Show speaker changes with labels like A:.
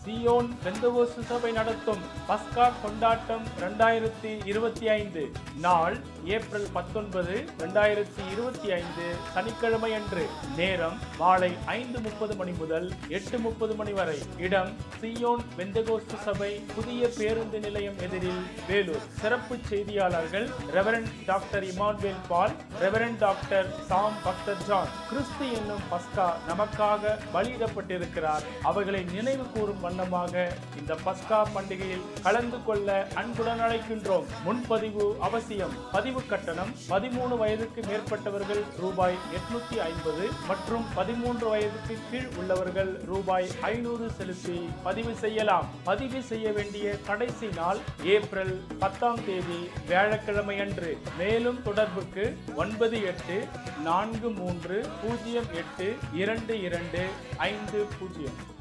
A: Zion Pentecost சபை நடத்தும் பஸ்கா கொண்டாட்டம் 2025 நாள் ஏப்ரல் 19, 2025 சனிக்கிழமை அன்று. நேரம் மாலை 5:30 மணி முதல் 8:30 மணி வரை. இடம் சியோன் பெந்தகோஸ்து சபை, புதிய பேருந்து நிலையம் எதிரில், வேலூர். சிறப்பு செய்தியாளர்கள் ரெவரண்ட் டாக்டர் இமானுவேல் பால், ரெவரண்ட் டாக்டர் சாம் பக்தர் ஜான். கிறிஸ்து என்னும் பஸ்கா நமக்காக பலியிடப்பட்டிருக்கிறார். அவர்களை நினைவு கூறும் வண்ணமாக இந்த பஸ்கா பண்டிகையில் கலந்து கொள்ள அன்புடன் அழைக்கின்றோம். முன்பதிவு அவசியம். பதிவு கட்டணம் 13 வயதுக்கு மேற்பட்டவர்கள் ரூபாய் 850 மற்றும் 13 வயதுக்கு கீழ் உள்ளவர்கள் ரூபாய் 500 செலுத்தி பதிவு செய்யலாம். பதிவு செய்ய வேண்டிய கடைசி நாள் ஏப்ரல் 10ஆம் தேதி வியாழக்கிழமை அன்று. மேலும் தொடர்புக்கு 9843082250.